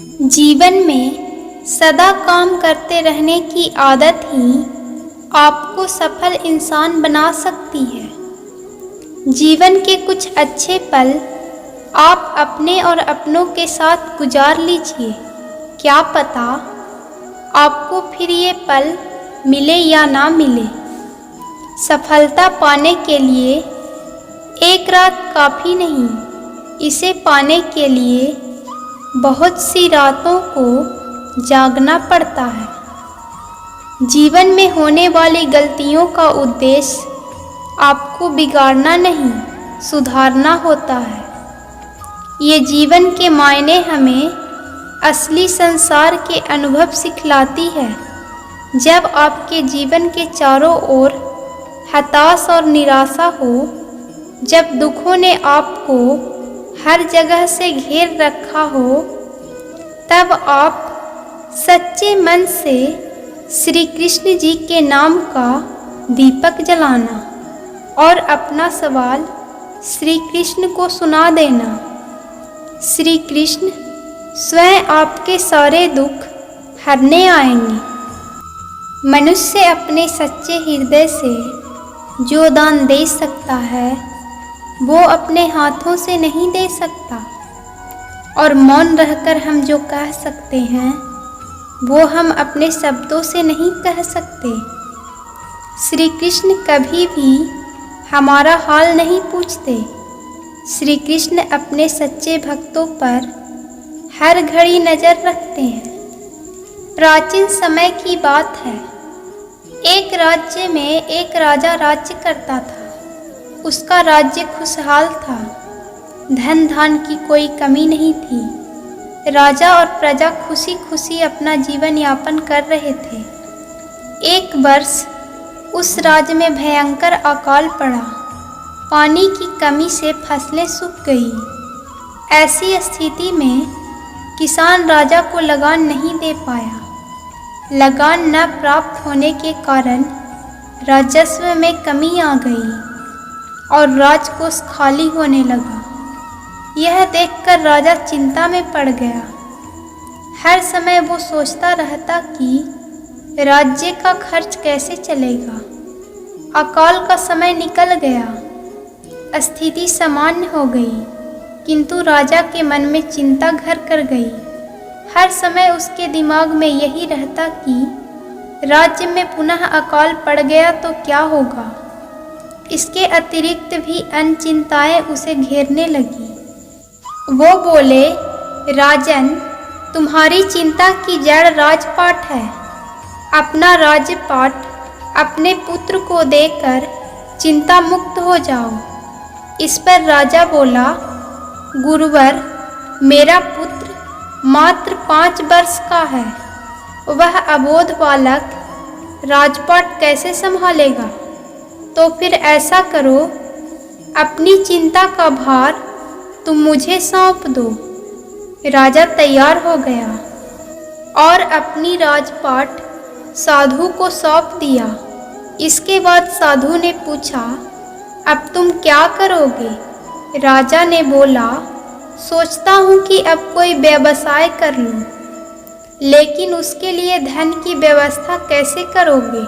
जीवन में सदा काम करते रहने की आदत ही आपको सफल इंसान बना सकती है। जीवन के कुछ अच्छे पल आप अपने और अपनों के साथ गुजार लीजिए। क्या पता आपको फिर ये पल मिले या ना मिले। सफलता पाने के लिए एक रात काफ़ी नहीं, इसे पाने के लिए बहुत सी रातों को जागना पड़ता है। जीवन में होने वाली गलतियों का उद्देश्य आपको बिगाड़ना नहीं, सुधारना होता है। ये जीवन के मायने हमें असली संसार के अनुभव सिखलाती है। जब आपके जीवन के चारों ओर हताश और निराशा हो, जब दुखों ने आपको हर जगह से घेर रखा हो, तब आप सच्चे मन से श्री कृष्ण जी के नाम का दीपक जलाना और अपना सवाल श्री कृष्ण को सुना देना। श्री कृष्ण स्वयं आपके सारे दुख हरने आएंगे। मनुष्य अपने सच्चे हृदय से जो दान दे सकता है, वो अपने हाथों से नहीं दे सकता। और मौन रहकर हम जो कह सकते हैं, वो हम अपने शब्दों से नहीं कह सकते। श्री कृष्ण कभी भी हमारा हाल नहीं पूछते। श्री कृष्ण अपने सच्चे भक्तों पर हर घड़ी नज़र रखते हैं। प्राचीन समय की बात है। एक राज्य में एक राजा राज्य करता था। उसका राज्य खुशहाल था। धन धान की कोई कमी नहीं थी। राजा और प्रजा खुशी खुशी अपना जीवन यापन कर रहे थे। एक वर्ष उस राज्य में भयंकर अकाल पड़ा। पानी की कमी से फसलें सूख गई। ऐसी स्थिति में किसान राजा को लगान नहीं दे पाया। लगान न प्राप्त होने के कारण राजस्व में कमी आ गई और राजकोष खाली होने लगा। यह देखकर राजा चिंता में पड़ गया। हर समय वो सोचता रहता कि राज्य का खर्च कैसे चलेगा। अकाल का समय निकल गया। स्थिति सामान्य हो गई, किंतु राजा के मन में चिंता घर कर गई। हर समय उसके दिमाग में यही रहता कि राज्य में पुनः अकाल पड़ गया तो क्या होगा। इसके अतिरिक्त भी अन्य चिंताएं उसे घेरने लगी। वो बोले, राजन, तुम्हारी चिंता की जड़ राजपाट है। अपना राजपाट अपने पुत्र को देकर चिंता मुक्त हो जाओ। इस पर राजा बोला, गुरुवर, मेरा पुत्र मात्र 5 वर्ष का है। वह अबोध बालक राजपाट कैसे संभालेगा। तो फिर ऐसा करो, अपनी चिंता का भार तुम मुझे सौंप दो। राजा तैयार हो गया और अपनी राजपाट साधु को सौंप दिया। इसके बाद साधु ने पूछा, अब तुम क्या करोगे। राजा ने बोला, सोचता हूँ कि अब कोई व्यवसाय कर लूँ, लेकिन उसके लिए धन की व्यवस्था कैसे करोगे।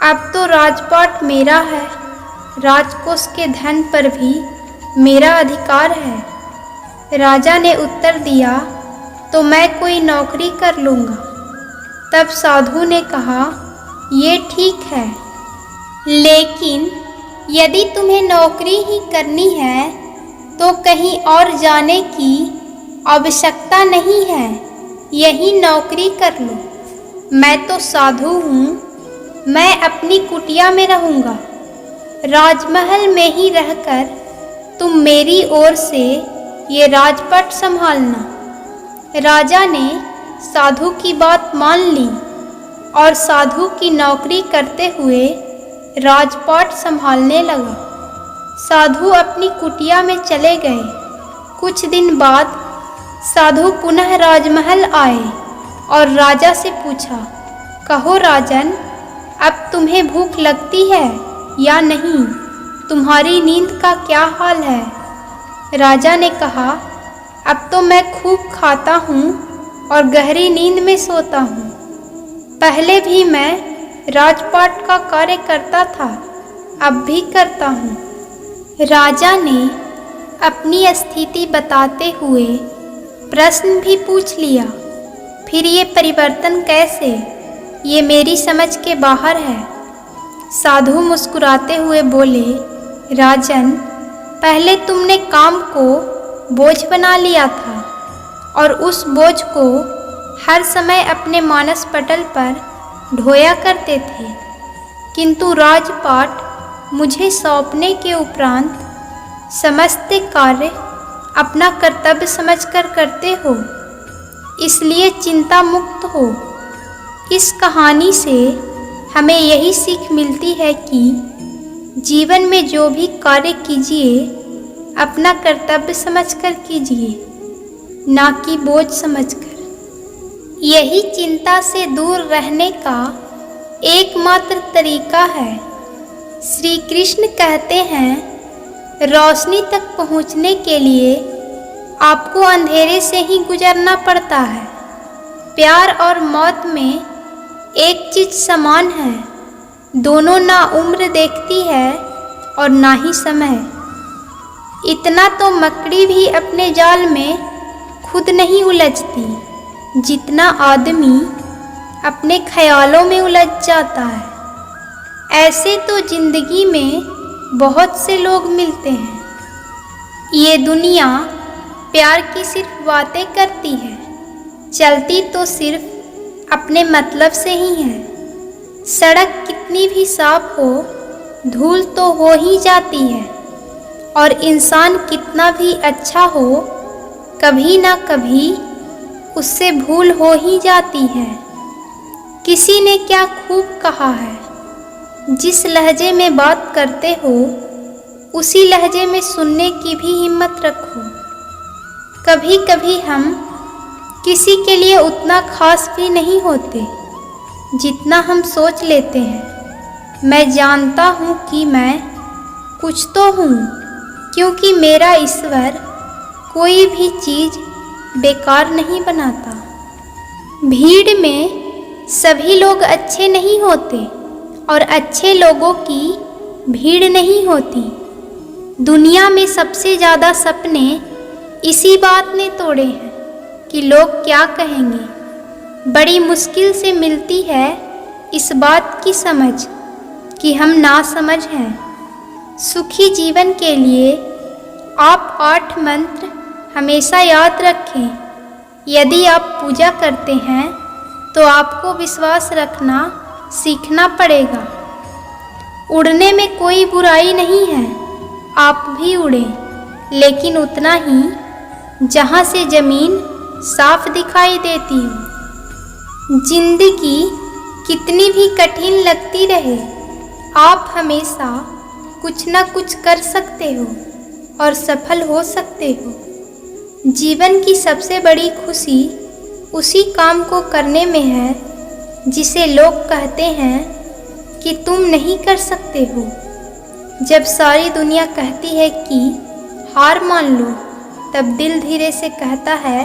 अब तो राजपाट मेरा है, राजकोष के धन पर भी मेरा अधिकार है। राजा ने उत्तर दिया, तो मैं कोई नौकरी कर लूँगा। तब साधु ने कहा, ये ठीक है, लेकिन यदि तुम्हें नौकरी ही करनी है तो कहीं और जाने की आवश्यकता नहीं है, यही नौकरी कर लो। मैं तो साधु हूँ, मैं अपनी कुटिया में रहूँगा। राजमहल में ही रहकर तुम मेरी ओर से ये राजपाट संभालना। राजा ने साधु की बात मान ली और साधु की नौकरी करते हुए राजपाट संभालने लगा। साधु अपनी कुटिया में चले गए। कुछ दिन बाद साधु पुनः राजमहल आए और राजा से पूछा, कहो राजन, अब तुम्हें भूख लगती है या नहीं। तुम्हारी नींद का क्या हाल है। राजा ने कहा, अब तो मैं खूब खाता हूँ और गहरी नींद में सोता हूँ। पहले भी मैं राजपाट का कार्य करता था, अब भी करता हूँ। राजा ने अपनी स्थिति बताते हुए प्रश्न भी पूछ लिया, फिर ये परिवर्तन कैसे? ये मेरी समझ के बाहर है। साधु मुस्कुराते हुए बोले, राजन, पहले तुमने काम को बोझ बना लिया था और उस बोझ को हर समय अपने मानस पटल पर ढोया करते थे, किंतु राजपाट मुझे सौंपने के उपरांत समस्त कार्य अपना कर्तव्य समझकर करते हो, इसलिए चिंता मुक्त हो। इस कहानी से हमें यही सीख मिलती है कि जीवन में जो भी कार्य कीजिए अपना कर्तव्य समझकर कीजिए, ना कि बोझ समझकर। यही चिंता से दूर रहने का एकमात्र तरीका है। श्री कृष्ण कहते हैं, रोशनी तक पहुंचने के लिए आपको अंधेरे से ही गुजरना पड़ता है। प्यार और मौत में एक चीज समान है, दोनों ना उम्र देखती है और ना ही समय। इतना तो मकड़ी भी अपने जाल में खुद नहीं उलझती, जितना आदमी अपने ख्यालों में उलझ जाता है। ऐसे तो जिंदगी में बहुत से लोग मिलते हैं। ये दुनिया प्यार की सिर्फ बातें करती है, चलती तो सिर्फ अपने मतलब से ही है। सड़क कितनी भी साफ हो, धूल तो हो ही जाती है, और इंसान कितना भी अच्छा हो, कभी ना कभी उससे भूल हो ही जाती है। किसी ने क्या खूब कहा है, जिस लहजे में बात करते हो उसी लहजे में सुनने की भी हिम्मत रखो। कभी कभी हम किसी के लिए उतना खास भी नहीं होते जितना हम सोच लेते हैं। मैं जानता हूँ कि मैं कुछ तो हूँ, क्योंकि मेरा ईश्वर कोई भी चीज़ बेकार नहीं बनाता। भीड़ में सभी लोग अच्छे नहीं होते और अच्छे लोगों की भीड़ नहीं होती। दुनिया में सबसे ज़्यादा सपने इसी बात ने तोड़े हैं कि लोग क्या कहेंगे। बड़ी मुश्किल से मिलती है इस बात की समझ कि हम नासमझ हैं। सुखी जीवन के लिए आप 8 मंत्र हमेशा याद रखें। यदि आप पूजा करते हैं तो आपको विश्वास रखना सीखना पड़ेगा। उड़ने में कोई बुराई नहीं है, आप भी उड़ें, लेकिन उतना ही जहाँ से ज़मीन साफ दिखाई देती हो। जिंदगी कितनी भी कठिन लगती रहे, आप हमेशा कुछ ना कुछ कर सकते हो और सफल हो सकते हो। जीवन की सबसे बड़ी खुशी उसी काम को करने में है जिसे लोग कहते हैं कि तुम नहीं कर सकते हो। जब सारी दुनिया कहती है कि हार मान लो, तब दिल धीरे से कहता है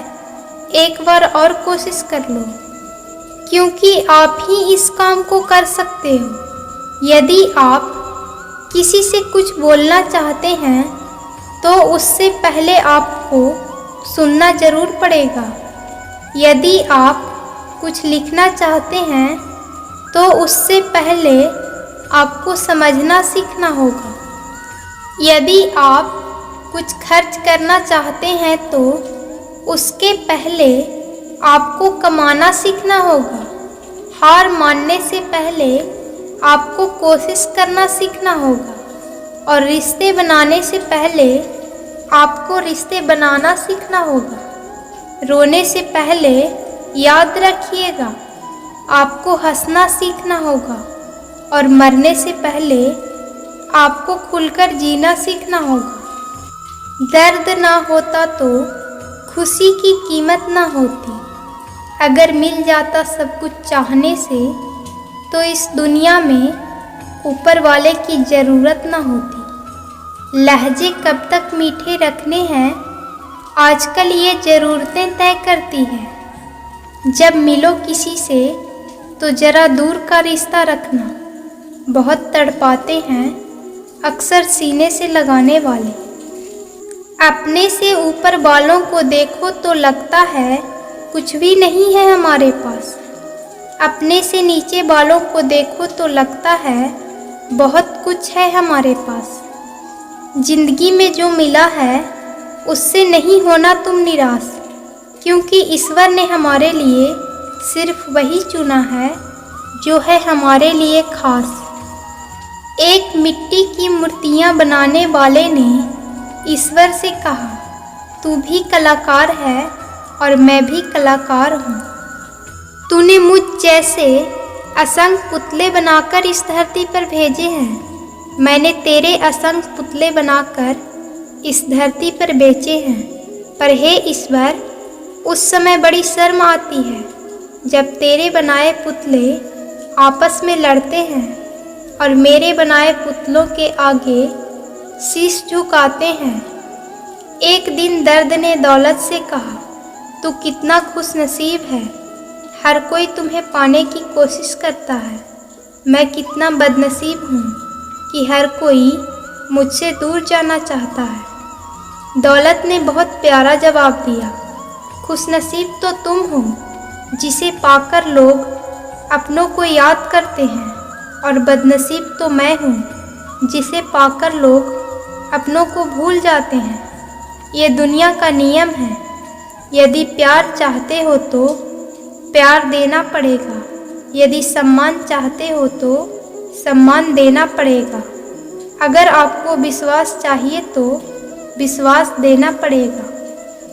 एक बार और कोशिश कर लो, क्योंकि आप ही इस काम को कर सकते हो। यदि आप किसी से कुछ बोलना चाहते हैं तो उससे पहले आपको सुनना जरूर पड़ेगा। यदि आप कुछ लिखना चाहते हैं तो उससे पहले आपको समझना सीखना होगा। यदि आप कुछ खर्च करना चाहते हैं तो उसके पहले आपको कमाना सीखना होगा। हार मानने से पहले आपको कोशिश करना सीखना होगा, और रिश्ते बनाने से पहले आपको रिश्ते बनाना सीखना होगा। रोने से पहले याद रखिएगा, आपको हंसना सीखना होगा, और मरने से पहले आपको खुलकर जीना सीखना होगा। दर्द ना होता तो खुशी की कीमत ना होती। अगर मिल जाता सब कुछ चाहने से तो इस दुनिया में ऊपर वाले की ज़रूरत ना होती। लहजे कब तक मीठे रखने हैं आजकल ये ज़रूरतें तय करती है। जब मिलो किसी से तो ज़रा दूर का रिश्ता रखना। बहुत तड़पाते हैं अक्सर सीने से लगाने वाले। अपने से ऊपर वालों को देखो तो लगता है कुछ भी नहीं है हमारे पास। अपने से नीचे वालों को देखो तो लगता है बहुत कुछ है हमारे पास। जिंदगी में जो मिला है उससे नहीं होना तुम निराश, क्योंकि ईश्वर ने हमारे लिए सिर्फ वही चुना है जो है हमारे लिए खास। एक मिट्टी की मूर्तियाँ बनाने वाले ने ईश्वर से कहा, तू भी कलाकार है और मैं भी कलाकार हूँ। तूने मुझ जैसे असंख्य पुतले बनाकर इस धरती पर भेजे हैं। मैंने तेरे असंख्य पुतले बनाकर इस धरती पर बेचे हैं। पर हे ईश्वर, उस समय बड़ी शर्म आती है जब तेरे बनाए पुतले आपस में लड़ते हैं और मेरे बनाए पुतलों के आगे शीश झुकाते हैं। एक दिन दर्द ने दौलत से कहा, तू कितना खुशनसीब है, हर कोई तुम्हें पाने की कोशिश करता है। मैं कितना बदनसीब हूँ कि हर कोई मुझसे दूर जाना चाहता है। दौलत ने बहुत प्यारा जवाब दिया, खुशनसीब तो तुम हो जिसे पाकर लोग अपनों को याद करते हैं, और बदनसीब तो मैं हूँ जिसे पाकर लोग अपनों को भूल जाते हैं। ये दुनिया का नियम है, यदि प्यार चाहते हो तो प्यार देना पड़ेगा, यदि सम्मान चाहते हो तो सम्मान देना पड़ेगा। अगर आपको विश्वास चाहिए तो विश्वास देना पड़ेगा।